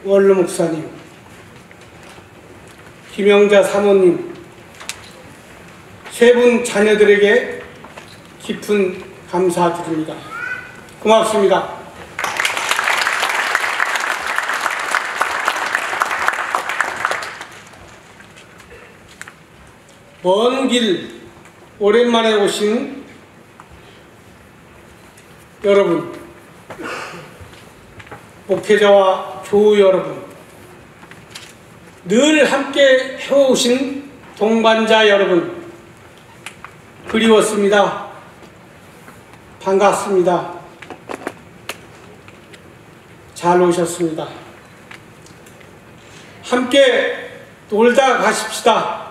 원로 목사님, 김영자 사모님, 세 분 자녀들에게 깊은 감사드립니다. 고맙습니다. 먼 길 오랜만에 오신 여러분, 목회자와 교우 여러분, 늘 함께 해오신 동반자 여러분, 그리웠습니다. 반갑습니다. 잘 오셨습니다. 함께 놀다 가십시다.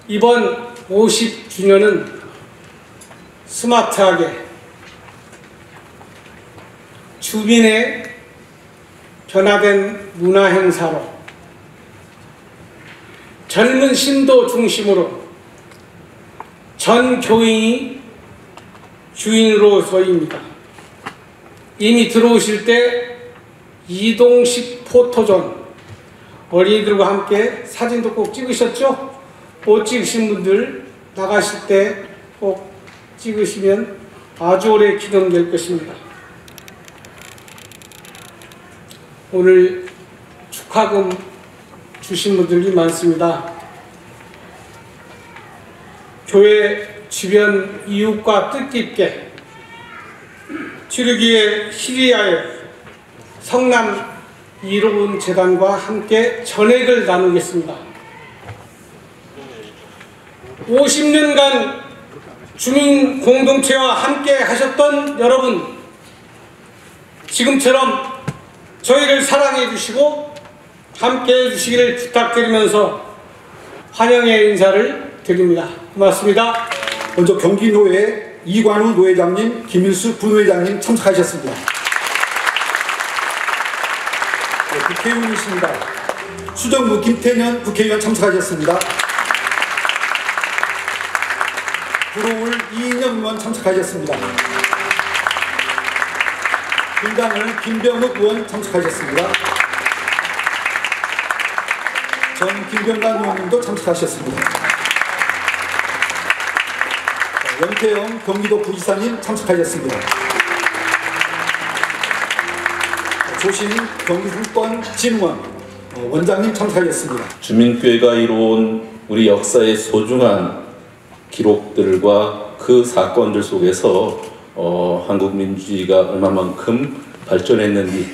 이번 50주년은 스마트하게 주민의 변화된 문화 행사로 젊은 신도 중심으로 전 교인이 주인으로서입니다. 이미 들어오실 때 이동식 포토존, 어린이들과 함께 사진도 꼭 찍으셨죠? 못 찍으신 분들 나가실 때 꼭 찍으시면 아주 오래 기념될 것입니다. 오늘 축하금 주신 분들이 많습니다. 교회 주변 이웃과 뜻깊게 튀르기예 시리아의 성남 이로운 재단과 함께 전액을 나누겠습니다. 50년간 주민 공동체와 함께 하셨던 여러분, 지금처럼 저희를 사랑해 주시고 함께 해 주시기를 부탁드리면서 환영의 인사를 드립니다. 고맙습니다. 먼저 경기노회 이관우 노회장님, 김일수 부노회장님 참석하셨습니다. 네, 국회의원이십니다. 수정부 김태년 국회의원 참석하셨습니다. 부러울 이인영 의원 참석하셨습니다. 분당을 김병욱 의원 참석하셨습니다. 전 김병관 의원님도 참석하셨습니다. 연태영 경기도 부지사님 참석하셨습니다. 조신 경기상권진흥원 원장님 참석하셨습니다. 주민교회가 이루어온 우리 역사의 소중한 기록들과 그 사건들 속에서 한국 민주주의가 얼마만큼 발전했는지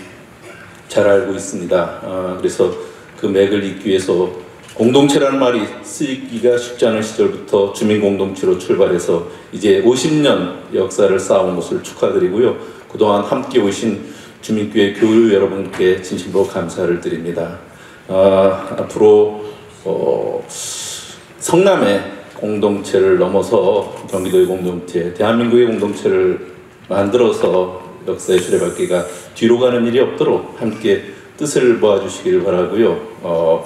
잘 알고 있습니다. 그래서 그 맥을 잇기 위해서 공동체라는 말이 쓰이기가 쉽지 않은 시절부터 주민공동체로 출발해서 이제 50년 역사를 쌓아온 것을 축하드리고요. 그동안 함께 오신 주민교회 교우 여러분께 진심으로 감사를 드립니다. 앞으로 성남의 공동체를 넘어서 경기도의 공동체, 대한민국의 공동체를 만들어서 역사의 수레바퀴가 뒤로 가는 일이 없도록 함께 뜻을 모아주시기를 바라고요.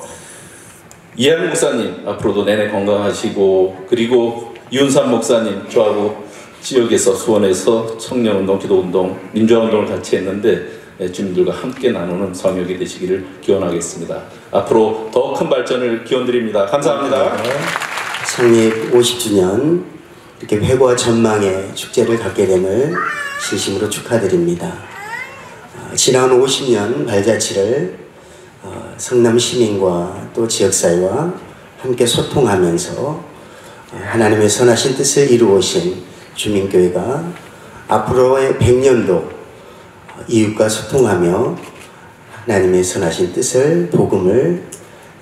이한 목사님 앞으로도 내내 건강하시고, 그리고 이윤삼 목사님 저하고 지역에서 수원에서 청년운동, 기도운동, 민주화운동을 같이 했는데 주민들과 함께 나누는 성역이 되시기를 기원하겠습니다. 앞으로 더 큰 발전을 기원드립니다. 감사합니다. 창립 50주년 이렇게 회고와 전망의 축제를 갖게 됨을 진심으로 축하드립니다. 지난 50년 발자취를 성남 시민과 또 지역사회와 함께 소통하면서 하나님의 선하신 뜻을 이루어오신 주민교회가 앞으로의 100년도 이웃과 소통하며 하나님의 선하신 뜻을, 복음을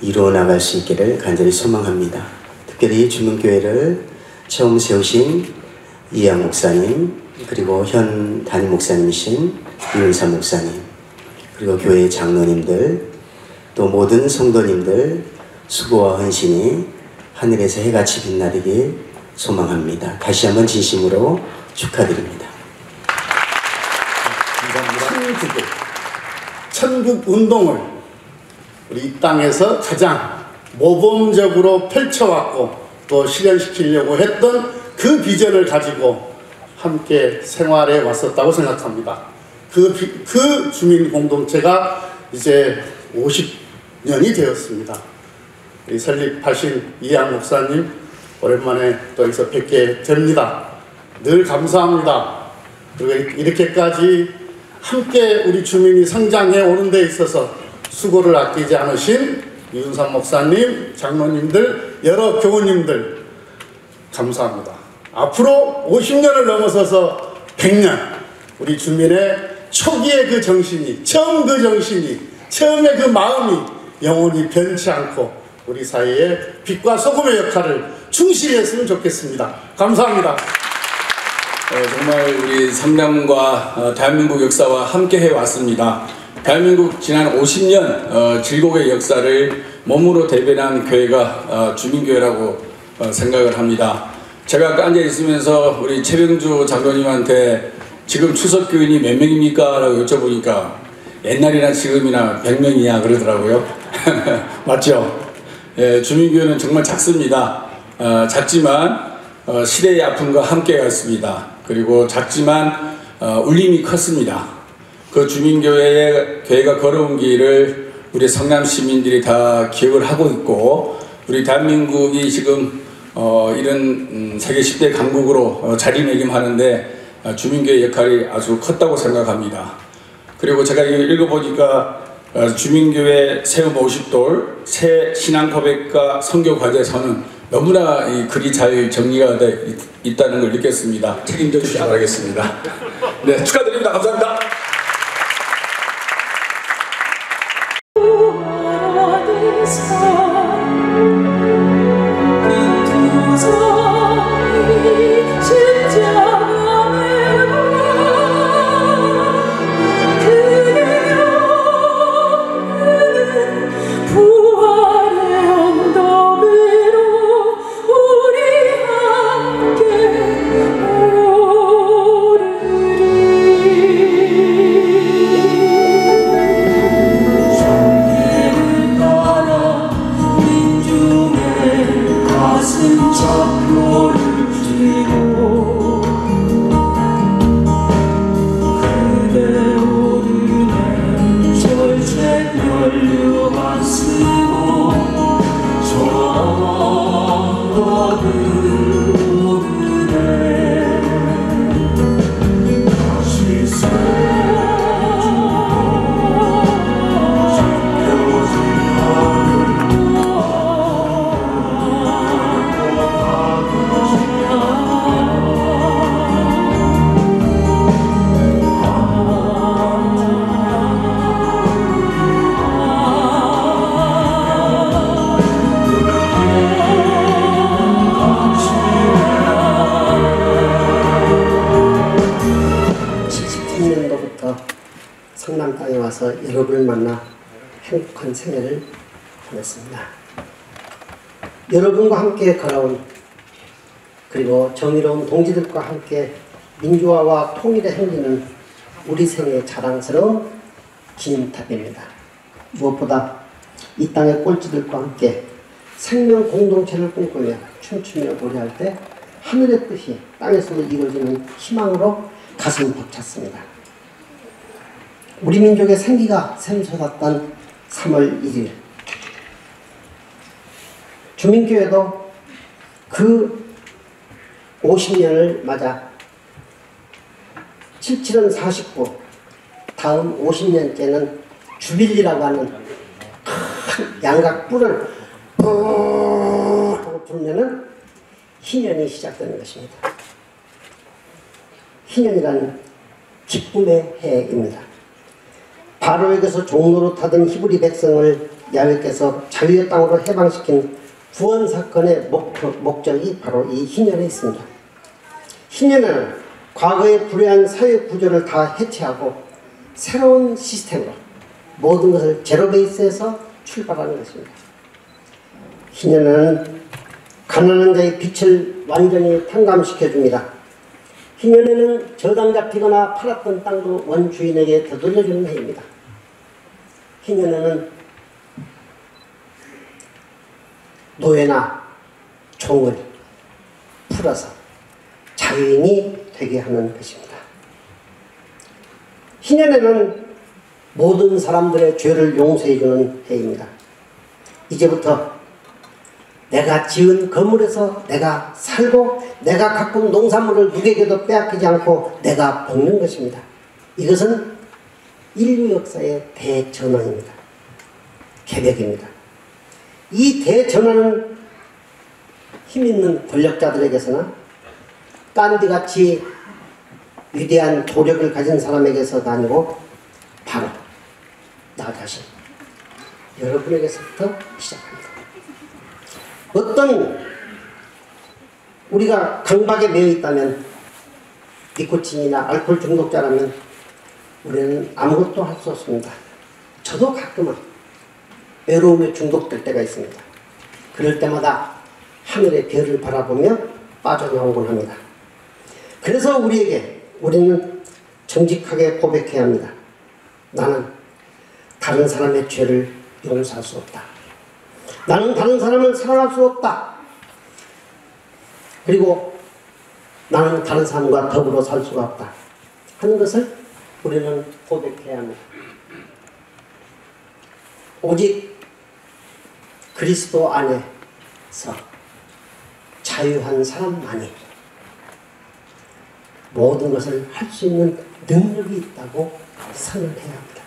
이루어 나갈 수 있기를 간절히 소망합니다. 특별히 주민교회를 처음 세우신 이양 목사님, 그리고 현 담임 목사님이신 이윤삼 목사님, 그리고 교회 장로님들, 또 모든 성도님들 수고와 헌신이 하늘에서 해같이 빛나길 소망합니다. 다시 한번 진심으로 축하드립니다. 감사합니다. 천국운동을 우리 이 땅에서 가장 모범적으로 펼쳐왔고 또 실현시키려고 했던 그 비전을 가지고 함께 생활해 왔었다고 생각합니다. 그 주민 공동체가 이제 50년이 되었습니다. 이 설립하신 이양 목사님 오랜만에 또 여기서 뵙게 됩니다. 늘 감사합니다. 그리고 이렇게까지 함께 우리 주민이 성장해 오는 데 있어서 수고를 아끼지 않으신 이윤삼 목사님, 장로님들, 여러 교우님들 감사합니다. 앞으로 50년을 넘어서서 100년 우리 주민의 초기의 그 정신이, 처음의 그 마음이 영원히 변치 않고 우리 사회에 빛과 소금의 역할을 충실히 했으면 좋겠습니다. 감사합니다. 정말 우리 성남과 대한민국 역사와 함께 해왔습니다. 대한민국 지난 50년 질곡의 역사를 몸으로 대변한 교회가 주민교회라고 생각을 합니다. 제가 아까 앉아 있으면서 우리 최병주 장로님한테 지금 추석교인이 몇 명입니까? 라고 여쭤보니까 옛날이나 지금이나 100명이야 그러더라고요. 맞죠? 예, 주민교회는 정말 작습니다. 작지만 시대의 아픔과 함께 갔습니다. 그리고 작지만 울림이 컸습니다. 그 주민교회가 걸어온 길을 우리 성남 시민들이 다 기억을 하고 있고 우리 대한민국이 지금 이런 세계 10대 강국으로 자리매김하는데 주민교회 역할이 아주 컸다고 생각합니다. 그리고 제가 이거 읽어보니까 주민교회 세움 50돌 새 신앙 고백과 선교 과제서는 너무나 이 글이 잘 정리가 돼 있다는 걸 느꼈습니다. 책임져 주시기 바라겠습니다. 네, 축하드립니다. 감사합니다. 성남 땅에 와서 여러분을 만나 행복한 생애를 보냈습니다. 여러분과 함께 걸어온 그리고 정의로운 동지들과 함께 민주화와 통일의 행진은 우리 생애의 자랑스러운 기념탑입니다. 무엇보다 이 땅의 꼴찌들과 함께 생명 공동체를 꿈꾸며 춤추며 노래할 때 하늘의 뜻이 땅에서도 이루어지는 희망으로 가슴 벅찼습니다. 우리 민족의 생기가 샘솟았던 3월 1일 주민교회도 그 50년을 맞아 77은 49 다음 50년째는 주빌리라고 하는 큰 양각불을 하고 부르면은 희년이 시작되는 것입니다. 희년이란 기쁨의 해입니다. 바로에게서 종로로 타던 히브리 백성을 야훼께서 자유의 땅으로 해방시킨 구원사건의 목적이 바로 이 희년에 있습니다. 희년은 과거의 불의한 사회 구조를 다 해체하고 새로운 시스템으로 모든 것을 제로 베이스에서 출발하는 것입니다. 희년은 가난한 자의 빛을 완전히 탕감시켜줍니다. 희년에는 저당 잡히거나 팔았던 땅도 원주인에게 되돌려주는 해입니다. 희년에는 노예나 종을 풀어서 자유인이 되게 하는 것입니다. 희년에는 모든 사람들의 죄를 용서해주는 해입니다. 이제부터 내가 지은 건물에서 내가 살고 내가 가꾼 농산물을 누구에게도 빼앗기지 않고 내가 먹는 것입니다. 이것은 인류 역사의 대전환입니다. 개벽입니다. 이 대전환은 힘있는 권력자들에게서나 간디같이 위대한 도력을 가진 사람에게서가 아니고 바로 나 자신, 여러분에게서부터 시작합니다. 어떤 우리가 강박에 매여 있다면, 니코틴이나 알코올 중독자라면 우리는 아무것도 할 수 없습니다. 저도 가끔은 외로움에 중독될 때가 있습니다. 그럴 때마다 하늘의 별을 바라보며 빠져나오곤 합니다. 그래서 우리는 정직하게 고백해야 합니다. 나는 다른 사람의 죄를 용서할 수 없다. 나는 다른 사람을 사랑할 수 없다. 그리고 나는 다른 사람과 더불어 살 수가 없다 하는 것을 우리는 고백해야 합니다. 오직 그리스도 안에서 자유한 사람만이 모든 것을 할 수 있는 능력이 있다고 선언해야 합니다.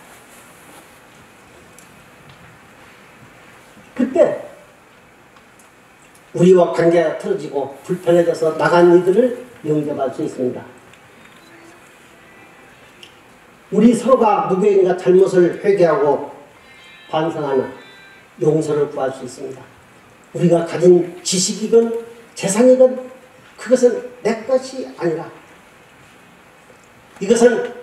그때 우리와 관계가 틀어지고 불편해져서 나간 이들을 용접할 수 있습니다. 우리 서로가 누구에게나 잘못을 회개하고 반성하는 용서를 구할 수 있습니다. 우리가 가진 지식이건 재산이건 그것은 내 것이 아니라 이것은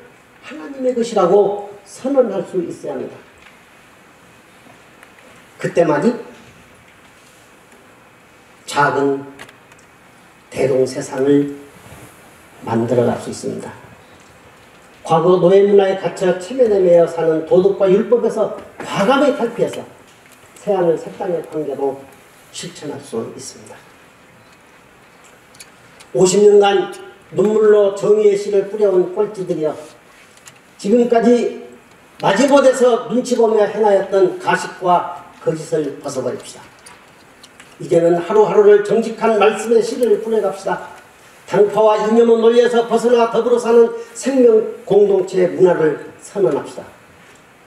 하나님의 것이라고 선언할 수 있어야 합니다. 그때만이 작은 대동세상을 만들어갈 수 있습니다. 과거 노예문화에 갇혀 체면에 매여 사는 도덕과 율법에서 과감히 탈피해서 새하늘 새 땅의 관계로 실천할 수 있습니다. 50년간 눈물로 정의의 씨를 뿌려온 꼴찌들이여, 지금까지 마지못해서 눈치 보며 행하였던 가식과 거짓을 벗어버립시다. 이제는 하루하루를 정직한 말씀의 씨를 뿌려갑시다. 당파와 이념의 논리에서 벗어나 더불어 사는 생명 공동체의 문화를 선언합시다.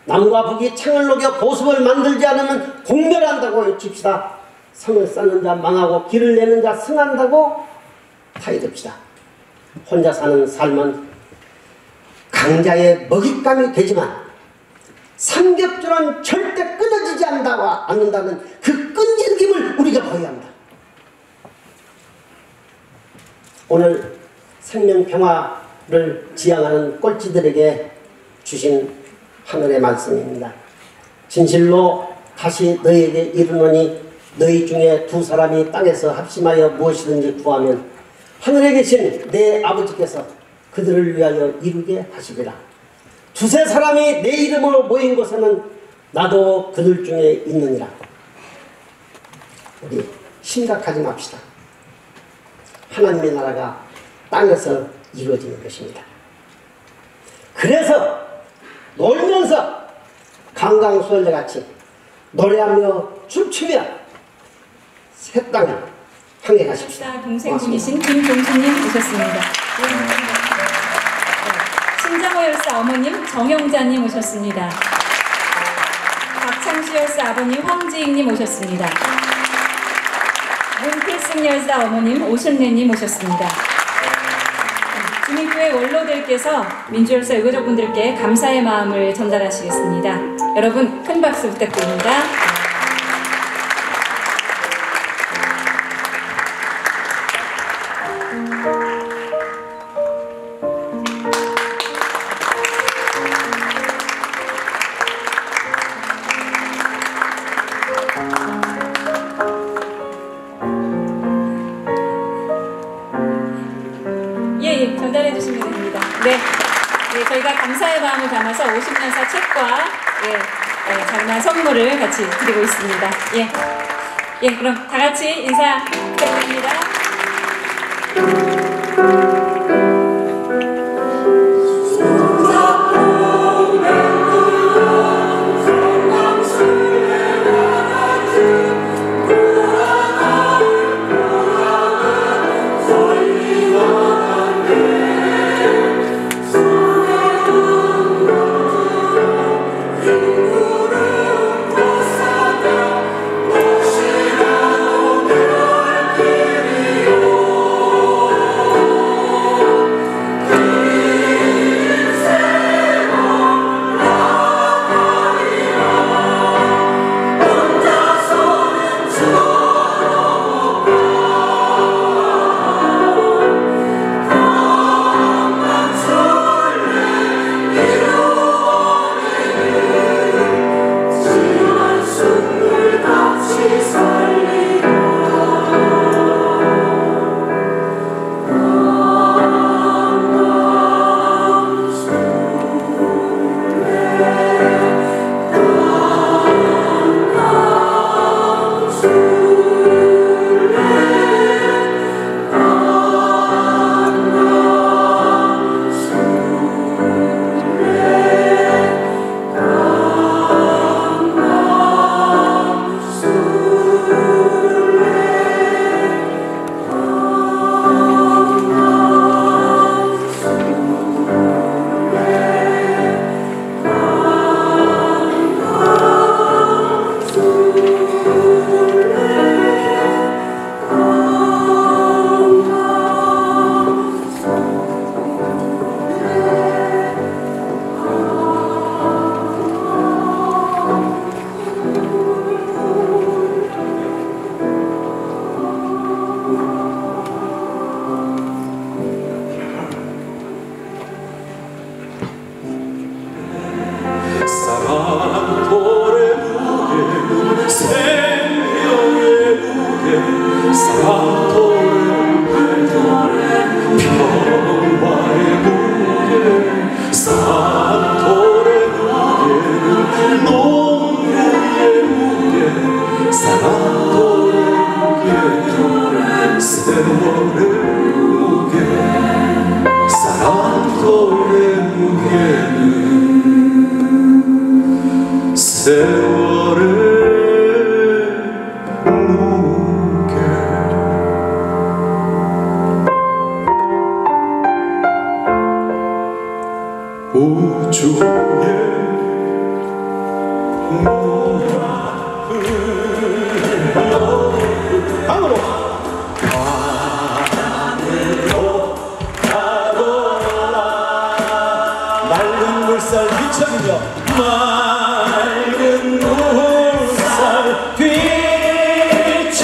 남과 북이 창을 녹여 보습을 만들지 않으면 공멸한다고 외칩시다. 성을 쌓는 자 망하고 길을 내는 자 승한다고 타이듭시다. 혼자 사는 삶은 강자의 먹잇감이 되지만 삼겹줄은 절대 끊어지지 않는다는 그 끈질김을 우리가 보여야 합니다. 오늘 생명평화를 지향하는 꼴찌들에게 주신 하늘의 말씀입니다. 진실로 다시 너희에게 이르노니 너희 중에 두 사람이 땅에서 합심하여 무엇이든지 구하면 하늘에 계신 내 아버지께서 그들을 위하여 이루게 하시리라. 두세 사람이 내 이름으로 모인 곳에는 나도 그들 중에 있느니라. 우리 심각하지 맙시다. 하나님의 나라가 땅에서 이루어지는 것입니다. 그래서 놀면서 강강수월래같이 노래하며 춤추며 새 땅을 향해 가십시다. 동생분이신 김종수님 오셨습니다. 신장호 열사 어머님 정영자님 오셨습니다. 박창수 열사 아버님 황지익님 오셨습니다. 문필승 열사 어머님 오순래님 오셨습니다. 주민교회 원로들께서 민주열사 유가족분들께 감사의 마음을 전달하시겠습니다. 여러분 큰 박수 부탁드립니다. 전달해 주시면 됩니다. 네, 저희가 감사의 마음을 담아서 50년사 책과 장난 선물을 같이 드리고 있습니다. 그럼 다 같이 인사 부탁드립니다. 손잡고 우주에 방으로 맑은 물살 뒤척이며 맑은 물살 뒤척이며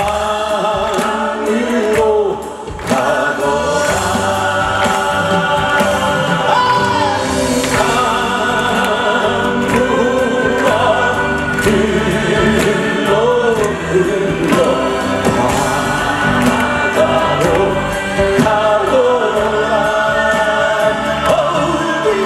강으로 가거라 강물아 흘러 흘러 바다로 가거라 어디로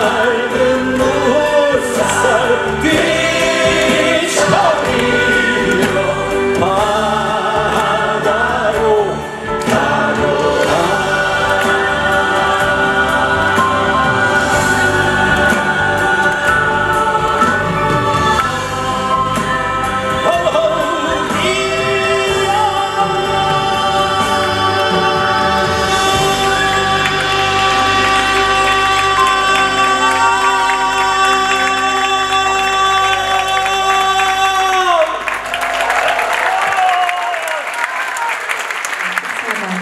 맑은 물살 뒤척이며 바다로 가거라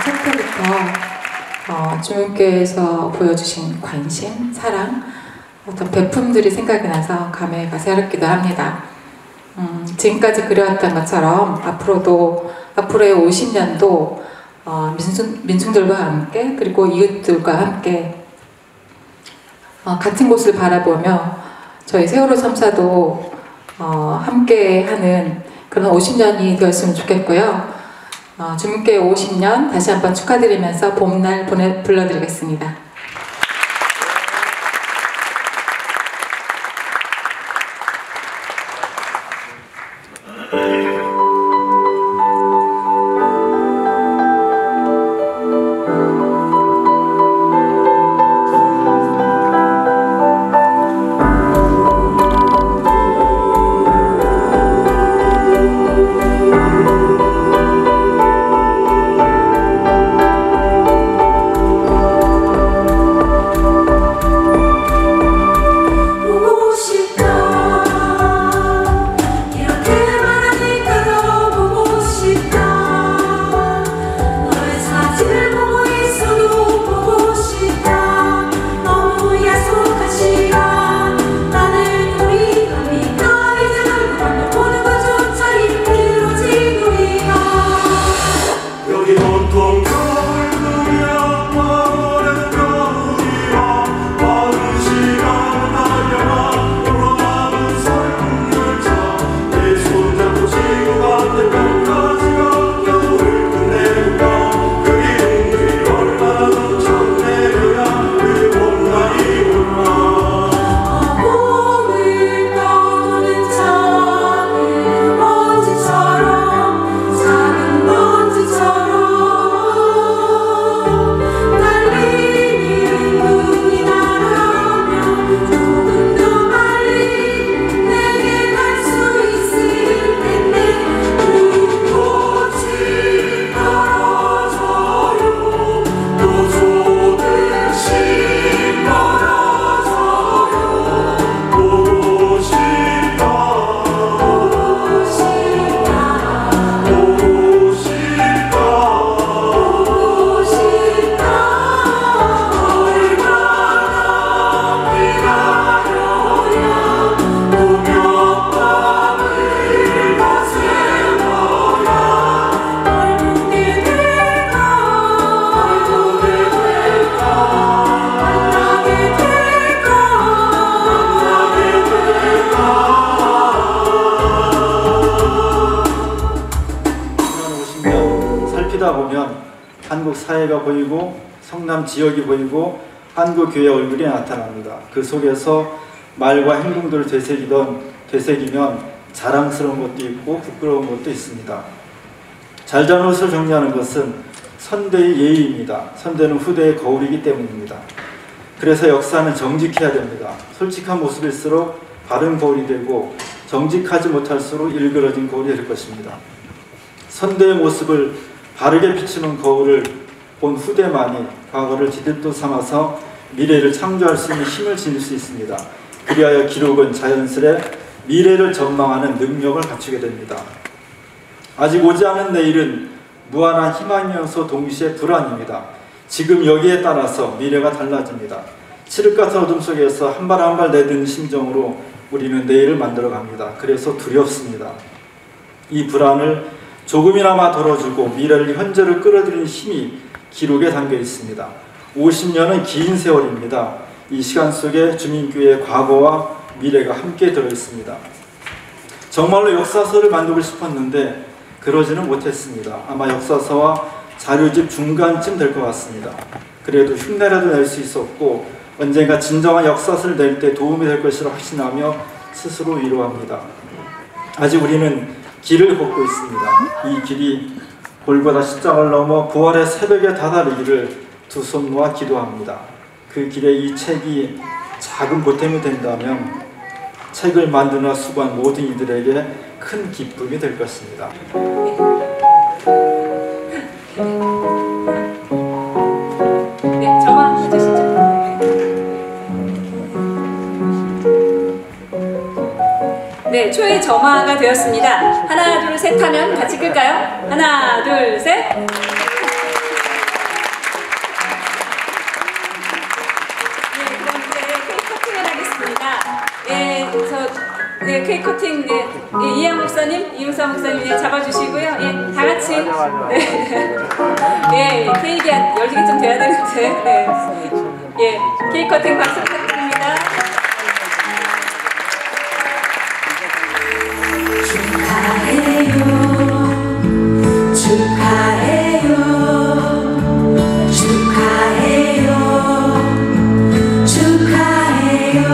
첫 때부터 주님께서 보여주신 관심, 사랑, 어떤 베품들이 생각이 나서 감회가 새롭기도 합니다. 지금까지 그려왔던 것처럼 앞으로의 50년도 민중들과 함께 그리고 이웃들과 함께 같은 곳을 바라보며 저희 세월호 참사도 함께하는 그런 50년이 되었으면 좋겠고요. 주님께 50년 다시 한번 축하드리면서 봄날 불러드리겠습니다. 살피다 보면 한국 사회가 보이고 성남 지역이 보이고 한국 교회 얼굴이 나타납니다. 그 속에서 말과 행동들을 되새기면 자랑스러운 것도 있고 부끄러운 것도 있습니다. 잘잘못을 정리하는 것은 선대의 예의입니다. 선대는 후대의 거울이기 때문입니다. 그래서 역사는 정직해야 됩니다. 솔직한 모습일수록 바른 거울이 되고 정직하지 못할수록 일그러진 거울이 될 것입니다. 선대의 모습을 바르게 비추는 거울을 본 후대만이 과거를 지렛도 삼아서 미래를 창조할 수 있는 힘을 지닐 수 있습니다. 그리하여 기록은 자연스레 미래를 전망하는 능력을 갖추게 됩니다. 아직 오지 않은 내일은 무한한 희망이면서 동시에 불안입니다. 지금 여기에 따라서 미래가 달라집니다. 칠흑 같은 어둠 속에서 한 발 한 발 내딛는 심정으로 우리는 내일을 만들어 갑니다. 그래서 두렵습니다. 이 불안을 조금이나마 덜어주고 미래를 현재로 끌어들이는 힘이 기록에 담겨 있습니다. 50년은 긴 세월입니다. 이 시간 속에 주민교회의 과거와 미래가 함께 들어있습니다. 정말로 역사서를 만들고 싶었는데 그러지는 못했습니다. 아마 역사서와 자료집 중간쯤 될 것 같습니다. 그래도 흉내라도 낼 수 있었고 언젠가 진정한 역사서를 낼 때 도움이 될 것이라 확신하며 스스로 위로합니다. 아직 우리는 길을 걷고 있습니다. 이 길이 골고다 십자가를 넘어 부활의 새벽에 다다르기를 두 손 모아 기도합니다. 그 길에 이 책이 작은 보탬이 된다면 책을 만드나 수고한 모든 이들에게 큰 기쁨이 될 것입니다. 네, 저만 해주시죠. 네, 초의 점화가 되었습니다. 하나, 둘, 셋 하면 같이 끌까요? 하나, 둘, 셋. 네, 케이크 커팅, 네, 이양 목사님, 이용사 목사님, 네, 잡아주시고요. 예, 다 같이. 네, 예, 케이크 열리기 좀 돼야 되는데. 네, 예, 케이크 커팅 박수 부탁드립니다. 축하해요, 축하해요, 축하해요, 축하해요.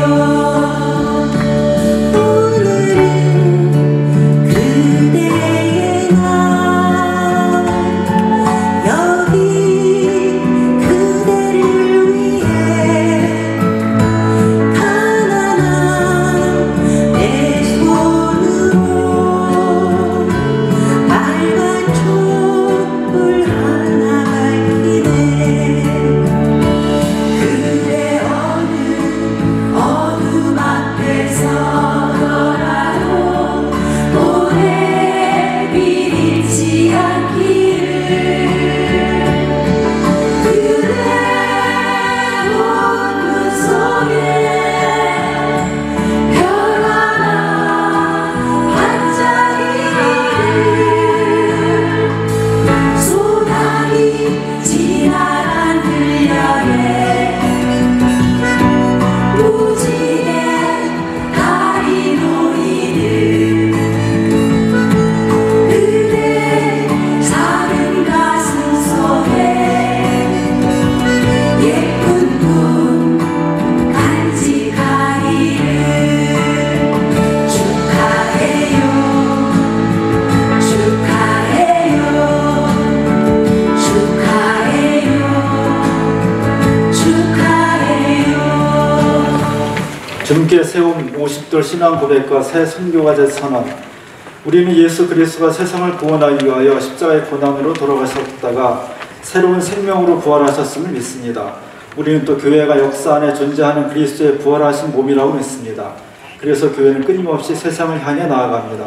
주님께 세운 50돌 신앙 고백과 새 선교가제 선언. 우리는 예수 그리스도가 세상을 구원하기 위하여 십자가의 고난으로 돌아가셨다가 새로운 생명으로 부활하셨음을 믿습니다. 우리는 또 교회가 역사 안에 존재하는 그리스도의 부활하신 몸이라고 믿습니다. 그래서 교회는 끊임없이 세상을 향해 나아갑니다.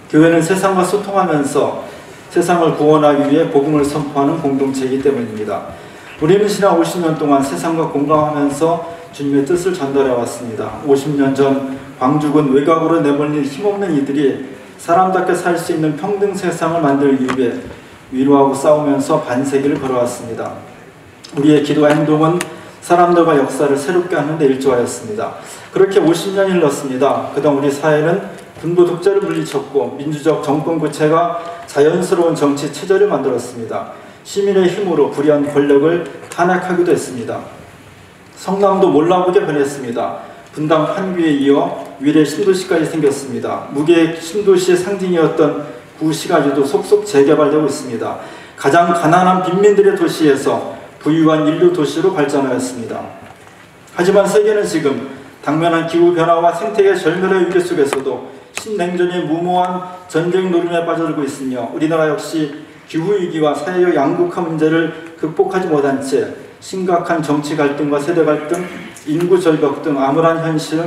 교회는 세상과 소통하면서 세상을 구원하기 위해 복음을 선포하는 공동체이기 때문입니다. 우리는 지난 50년 동안 세상과 공감하면서 주님의 뜻을 전달해 왔습니다. 50년 전 광주군 외곽으로 내몰린 힘없는 이들이 사람답게 살 수 있는 평등 세상을 만들기 위해 위로하고 싸우면서 반세기를 걸어왔습니다. 우리의 기도와 행동은 사람들과 역사를 새롭게 하는 데 일조하였습니다. 그렇게 50년이 흘렀습니다. 그동안 우리 사회는 군부 독재를 물리쳤고 민주적 정권 구체가 자연스러운 정치 체제를 만들었습니다. 시민의 힘으로 불의한 권력을 탄핵하기도 했습니다. 성남도 몰라보게 변했습니다. 분당 판교에 이어 위례 신도시까지 생겼습니다. 무계획 신도시의 상징이었던 구시가지도 속속 재개발되고 있습니다. 가장 가난한 빈민들의 도시에서 부유한 인류 도시로 발전하였습니다. 하지만 세계는 지금 당면한 기후변화와 생태계 절멸의 위기 속에서도 신냉전의 무모한 전쟁 노름에 빠져들고 있으며 우리나라 역시 기후위기와 사회적 양극화 문제를 극복하지 못한 채 심각한 정치 갈등과 세대 갈등, 인구 절벽 등 암울한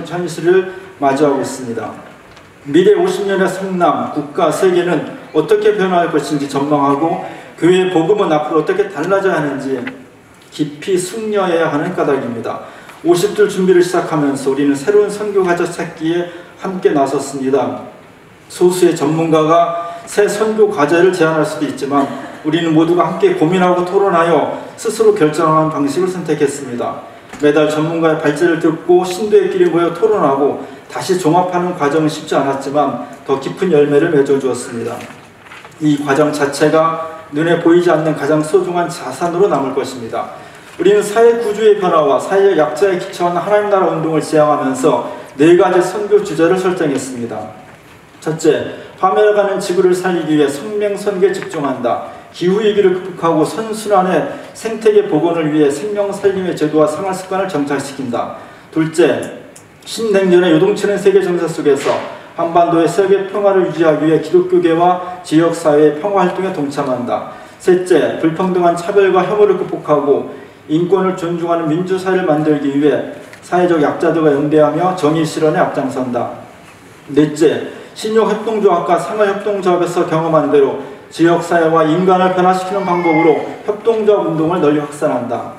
현실을 마주하고 있습니다. 미래 50년의 성남, 국가, 세계는 어떻게 변화할 것인지 전망하고 교회의 복음은 앞으로 어떻게 달라져야 하는지 깊이 숙려해야 하는 까닭입니다. 50들 준비를 시작하면서 우리는 새로운 선교 가족 찾기에 함께 나섰습니다. 소수의 전문가가 새 선교 과제를 제안할 수도 있지만 우리는 모두가 함께 고민하고 토론하여 스스로 결정하는 방식을 선택했습니다. 매달 전문가의 발제를 듣고 신도의끼리 모여 토론하고 다시 종합하는 과정은 쉽지 않았지만 더 깊은 열매를 맺어주었습니다. 이 과정 자체가 눈에 보이지 않는 가장 소중한 자산으로 남을 것입니다. 우리는 사회 구조의 변화와 사회의 약자에 기초한 하나님 나라 운동을 지향하면서 4가지 선교 주제를 설정했습니다. 첫째, 파멸해가는 지구를 살리기 위해 생명선교에 집중한다. 기후위기를 극복하고 선순환의 생태계 복원을 위해 생명살림의 제도와 생활습관을 정착시킨다. 둘째, 신냉전의 요동치는 세계 정세 속에서 한반도의 세계 평화를 유지하기 위해 기독교계와 지역사회의 평화활동에 동참한다. 셋째, 불평등한 차별과 혐오를 극복하고 인권을 존중하는 민주사회를 만들기 위해 사회적 약자들과 연대하며 정의 실현에 앞장선다. 넷째, 신용협동조합과 상하협동조합에서 경험한 대로 지역사회와 인간을 변화시키는 방법으로 협동조합 운동을 널리 확산한다.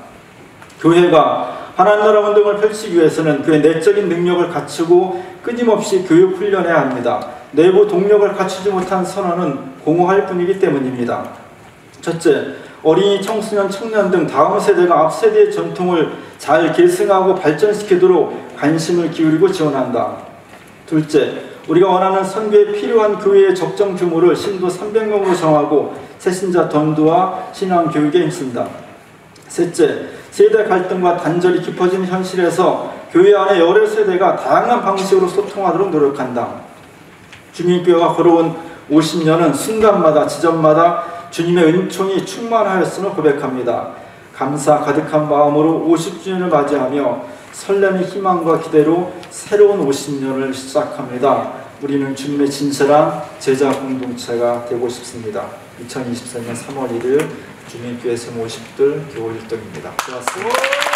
교회가 하나님 나라 운동을 펼치기 위해서는 그의 내적인 능력을 갖추고 끊임없이 교육 훈련해야 합니다. 내부 동력을 갖추지 못한 선언은 공허할 뿐이기 때문입니다. 첫째, 어린이, 청소년, 청년 등 다음 세대가 앞 세대의 전통을 잘 계승하고 발전시키도록 관심을 기울이고 지원한다. 둘째, 우리가 원하는 선교에 필요한 교회의 적정 규모를 신도 300명으로 정하고 새신자 전도와 신앙교육에 힘쓴다. 셋째, 세대 갈등과 단절이 깊어진 현실에서 교회 안의 여러 세대가 다양한 방식으로 소통하도록 노력한다. 주민교회가 걸어온 50년은 순간마다 지점마다 주님의 은총이 충만하였음을 고백합니다. 감사 가득한 마음으로 50주년을 맞이하며 설레는 희망과 기대로 새로운 50년을 시작합니다. 우리는 주님의 진실한 제자 공동체가 되고 싶습니다. 2024년 3월 1일 주민교회 샘 50들 교우 일동입니다. 고맙습니다.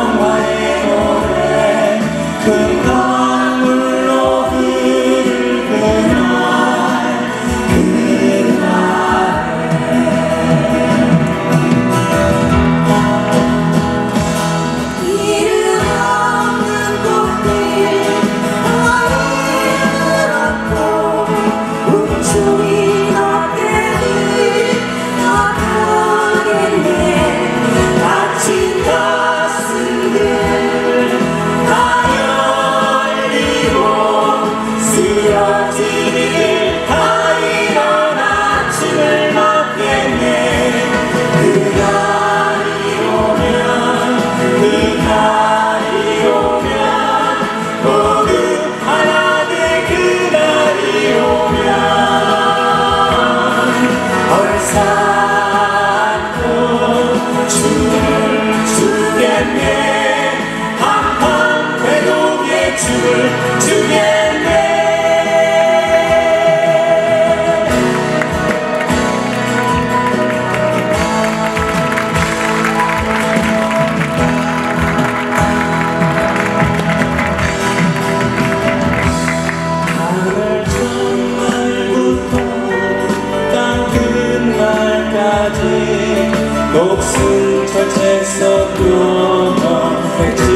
평화의 노래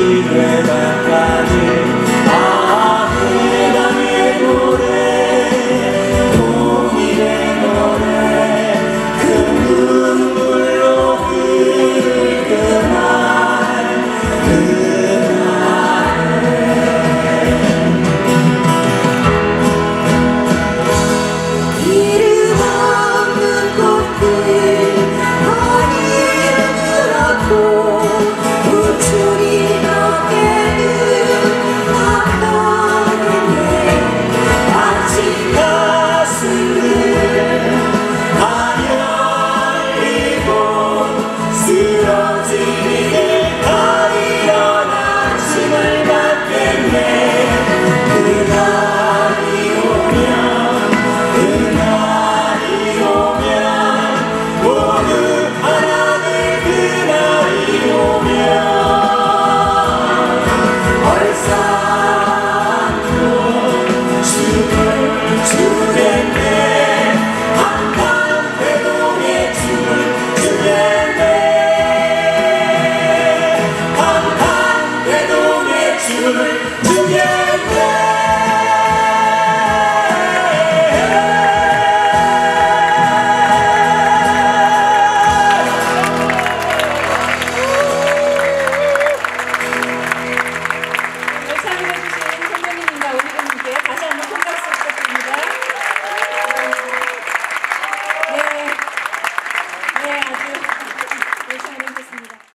이르